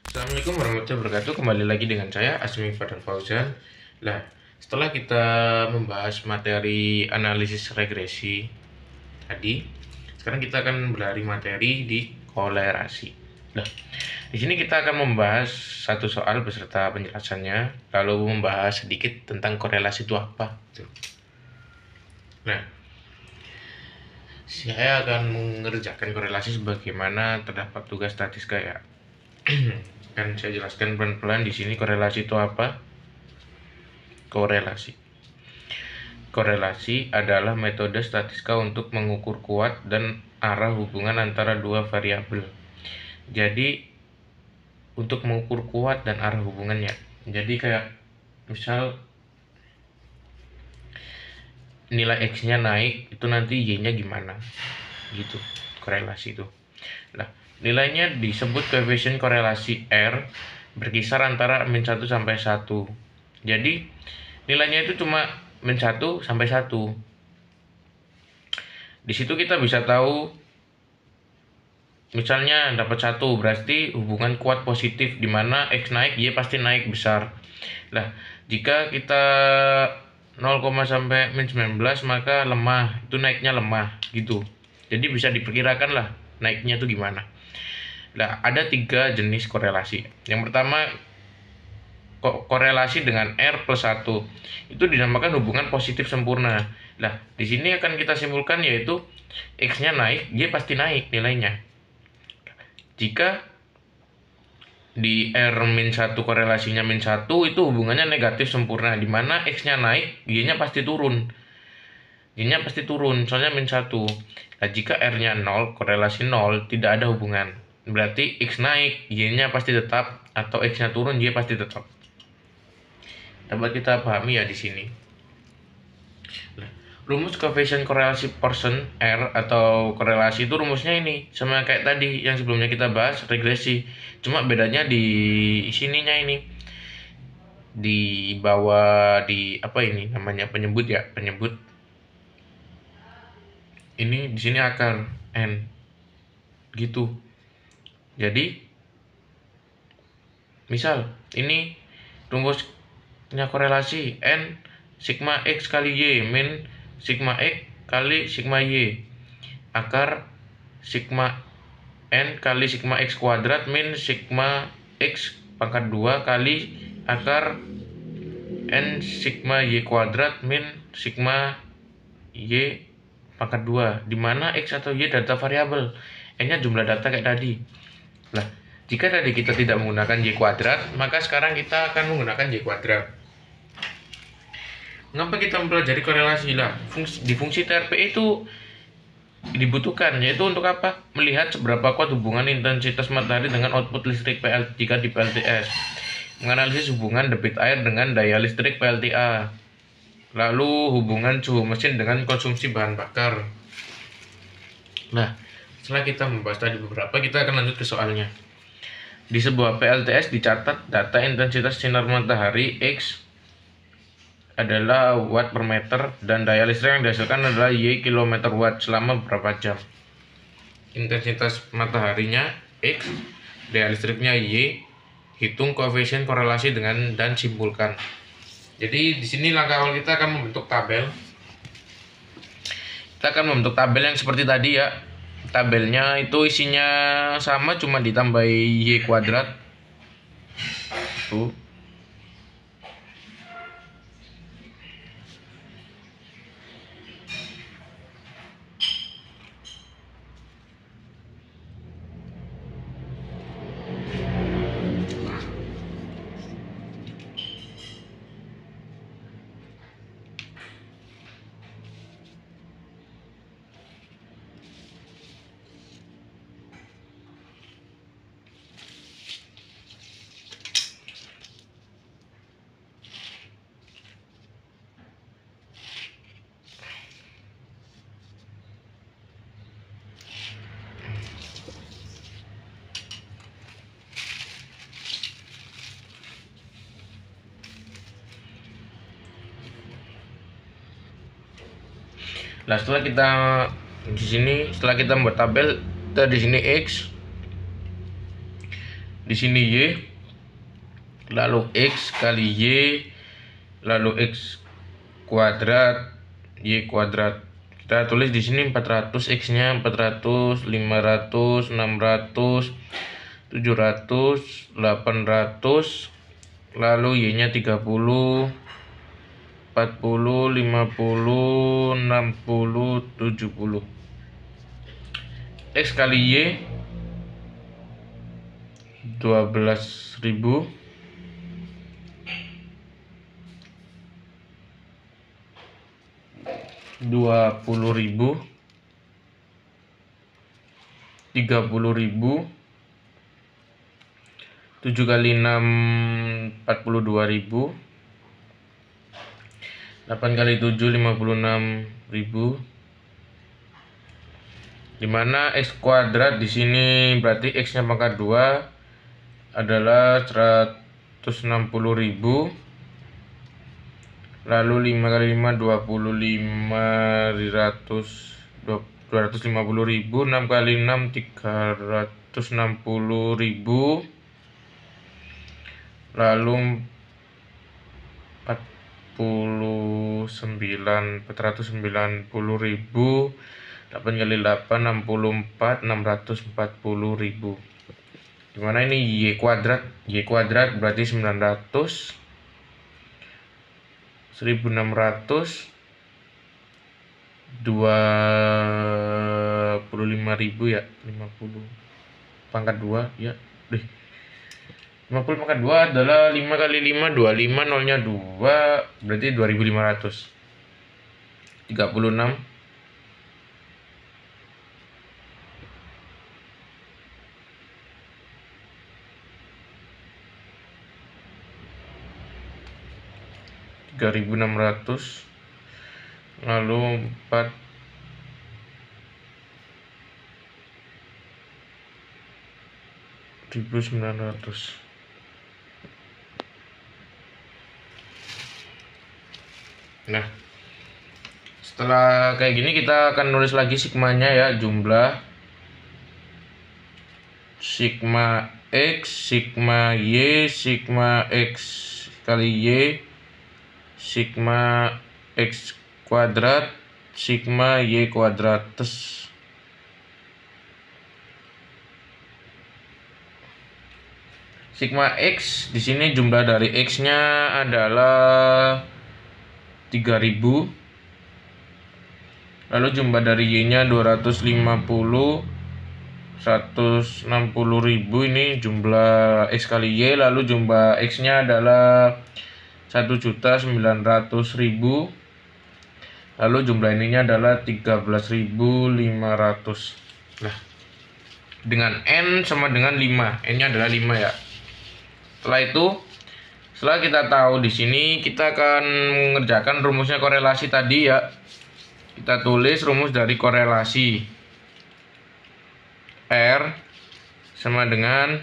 Assalamualaikum warahmatullahi wabarakatuh. Kembali lagi dengan saya Asmi Fadal Fauzan. Nah, setelah kita membahas materi analisis regresi tadi, sekarang kita akan berlari materi di kolerasi. Nah, di sini kita akan membahas satu soal beserta penjelasannya, lalu membahas sedikit tentang korelasi itu apa. Nah, saya akan mengerjakan korelasi sebagaimana terdapat tugas statistika ya. Kan saya jelaskan pelan-pelan di sini korelasi itu apa. Korelasi adalah metode statistika untuk mengukur kuat dan arah hubungan antara dua variabel. Jadi untuk mengukur kuat dan arah hubungannya. Jadi kayak misal nilai X-nya naik, itu nanti Y-nya gimana? Gitu, korelasi itu. Nah, nilainya disebut koefisien korelasi R berkisar antara -1 sampai 1. Jadi, nilainya itu cuma -1 sampai 1. Di situ kita bisa tahu misalnya dapat 1 berarti hubungan kuat positif di mana X naik, Y pasti naik besar. Nah, jika kita 0, sampai -19 maka lemah, itu naiknya lemah gitu. Jadi bisa diperkirakan lah naiknya itu gimana. Nah, ada 3 jenis korelasi. Yang pertama korelasi dengan R plus 1. Itu dinamakan hubungan positif sempurna. Nah, di sini akan kita simpulkan yaitu X-nya naik, Y pasti naik nilainya. Jika di R-1 korelasinya -1 itu hubungannya negatif sempurna, di mana X-nya naik, Y-nya pasti turun. Y-nya pasti turun, soalnya -1. Nah, jika R-nya 0, korelasi 0, tidak ada hubungan. Berarti X naik, Y-nya pasti tetap, atau X-nya turun, Y pasti tetap. Dapat kita pahami ya di sini. Nah, rumus koefisien korelasi Pearson R atau korelasi itu rumusnya ini sama kayak tadi yang sebelumnya kita bahas regresi, cuma bedanya di sininya ini di bawah di apa ini namanya penyebut ya, penyebut ini di sini akar N gitu. Jadi misal ini rumusnya korelasi N sigma X kali Y min sigma X kali sigma Y akar sigma N kali sigma X kuadrat min sigma X pangkat 2 kali akar N sigma Y kuadrat min sigma Y pangkat 2, dimana X atau Y data variabel, N nya jumlah data kayak tadi. Nah, jika tadi kita tidak menggunakan Y kuadrat, maka sekarang kita akan menggunakan Y kuadrat. Mengapa kita mempelajari korelasi? Lah, di fungsi TRP itu dibutuhkan, yaitu untuk apa? Melihat seberapa kuat hubungan intensitas matahari dengan output listrik jika di PLTS. Menganalisis hubungan debit air dengan daya listrik PLTA. Lalu hubungan suhu mesin dengan konsumsi bahan bakar. Nah, setelah kita membahas tadi beberapa, kita akan lanjut ke soalnya. Di sebuah PLTS dicatat data intensitas sinar matahari X adalah watt per meter dan daya listrik yang dihasilkan adalah Y kilometer watt selama beberapa jam. Intensitas mataharinya X, daya listriknya Y, hitung koefisien korelasi dengan dan simpulkan. Jadi di sini langkah awal kita akan membentuk tabel. Kita akan membentuk tabel yang seperti tadi ya. Tabelnya itu isinya sama, cuma ditambahi Y kuadrat. Tuh. Nah, setelah kita di sini, setelah kita membuat tabel, kita di sini X, di sini Y, lalu X kali Y, lalu X kuadrat, Y kuadrat. Kita tulis di sini 400, X-nya 400, 500, 600, 700, 800, lalu Y-nya 30, 40, 50, 60, 70. X kali Y 12.000, 20.000, 30.000, 7 kali 6 42.000, 8 kali 7 56.000, dimana X kuadrat di sini berarti X nya pangkat 2 adalah 160.000, lalu 5 kali 5 25, 250.000, 6 kali 6 360.000, lalu 490.000, 8 kali 8 64, 640.000. Dimana ini Y kuadrat berarti 900, 1600, 25.000 ya, 50 pangkat 2 ya. 50 pangkat 2 adalah 5 kali 5 25, nolnya 2 berarti 2500. 36, 3.600, lalu 4.900. Nah, setelah kayak gini kita akan nulis lagi sigmanya ya, jumlah sigma X, sigma Y, sigma X kali Y, sigma X kuadrat, sigma Y kuadrat. Sigma X di sini jumlah dari X-nya adalah 3000, lalu jumlah dari Y-nya 250, 160.000, ini jumlah X kali Y, lalu jumlah X-nya adalah 1.900.000, lalu jumlah ininya adalah 13.500. Nah, dengan N sama dengan 5, N-nya adalah 5 ya. Setelah kita tahu di sini, kita akan mengerjakan rumusnya korelasi tadi ya. Kita tulis rumus dari korelasi. R sama dengan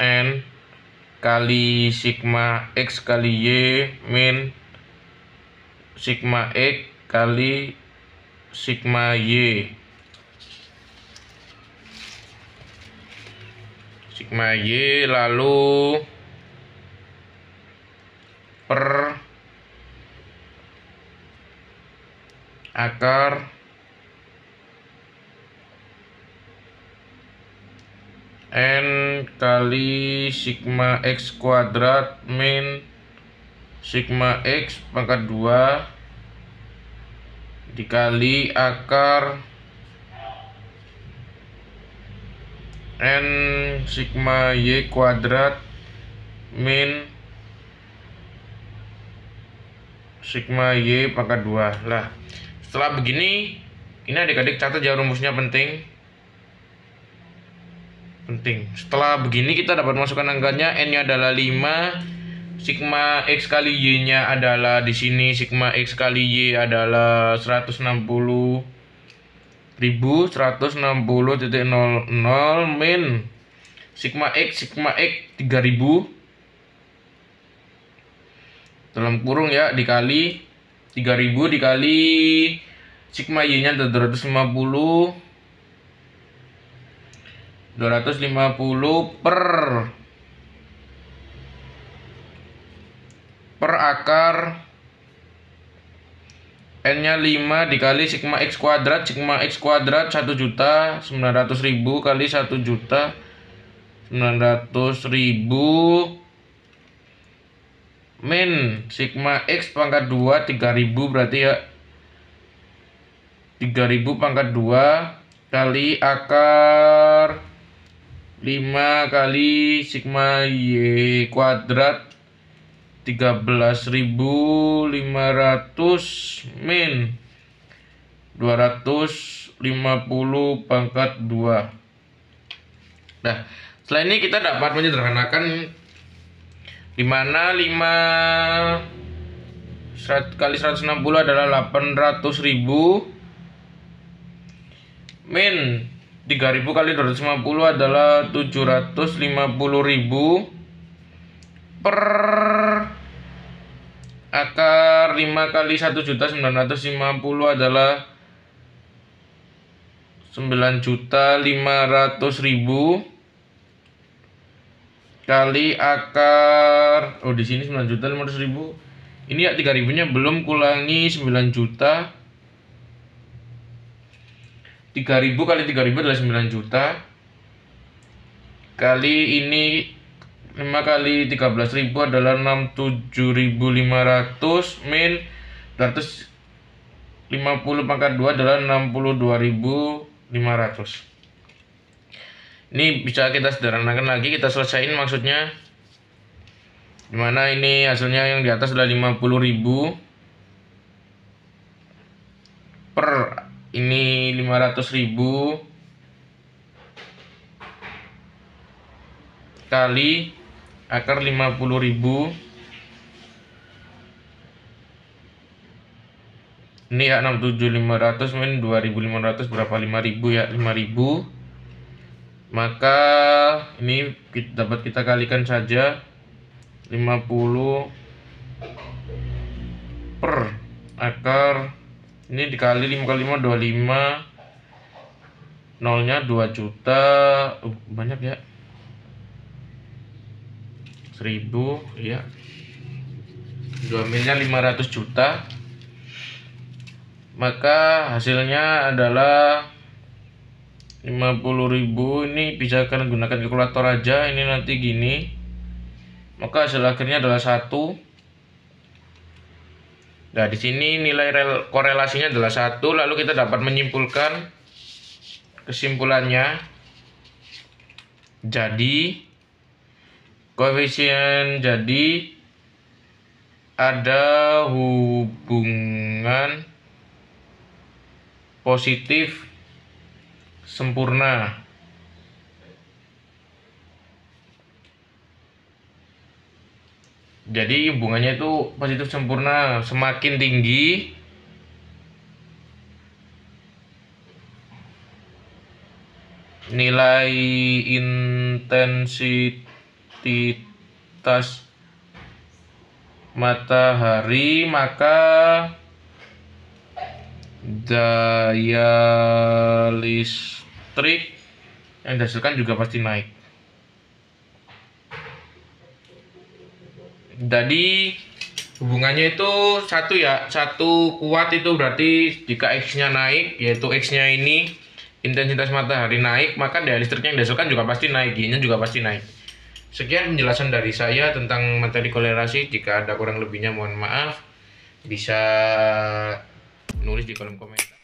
N kali sigma X kali Y min sigma X kali sigma Y. Sigma Y lalu per akar N kali sigma X kuadrat min sigma X pangkat 2 dikali akar N sigma Y kuadrat min sigma Y pangkat 2. Lah, setelah begini, ini adik-adik catat ya, rumusnya penting. Setelah begini kita dapat masukkan angkanya, N-nya adalah 5, sigma X kali Y-nya adalah di sini sigma X kali Y adalah 160.000, 160.00 min sigma X 3000 dalam kurung ya, dikali 3000 dikali sigma Y nya 250 250 per akar N-nya 5 dikali sigma X kuadrat. Sigma X kuadrat 1.900.000 kali 1.900.000 min sigma X pangkat 2 3.000 berarti ya 3.000 pangkat 2 kali akar 5 kali sigma Y kuadrat 13.500 min 250 pangkat 2. Nah, setelah ini kita dapat menyederhanakan di mana 5 kali 160 adalah 800.000 min 3.000 kali 250 adalah 750.000 per akar 5 kali 1.950 adalah 9.500.000 kali akar di sini 9.500.000. Ini ya 3.000-nya belum kulangi 9 juta. 3.000 kali 3.000 adalah 9 juta. Kali ini 5 kali 13.000 adalah 67.500 min 250 pangkat 2 adalah 62.500. Ini bisa kita sederhanakan lagi, kita selesaiin maksudnya. Dimana ini hasilnya yang di atas adalah 50.000 per ini 500.000 kali akar 50.000. Ini ya 67.500 min 2.500 berapa? 5.000 ya, 5.000. Maka ini dapat kita kalikan saja 50 per akar ini dikali 5 kali 5 25, nolnya 2 juta. Banyak ya, 1.000 ya, 2 milnya 500 juta. Maka hasilnya adalah 50.000. Ini bisa kalian gunakan kalkulator aja. Ini nanti gini. Maka hasil akhirnya adalah 1. Nah, di sini nilai korelasinya adalah 1. Lalu kita dapat menyimpulkan kesimpulannya. Jadi koefisien jadi ada hubungan positif sempurna. Jadi hubungannya itu positif sempurna, semakin tinggi nilai intensitas matahari, maka daya listrik yang dihasilkan juga pasti naik. Jadi hubungannya itu satu ya, satu kuat itu berarti jika X-nya naik, yaitu X-nya ini intensitas matahari naik, maka daya listriknya yang dihasilkan juga pasti naik, Y-nya juga pasti naik. Sekian penjelasan dari saya tentang materi kolerasi. Jika ada kurang lebihnya mohon maaf, bisa nulis di kolom komentar.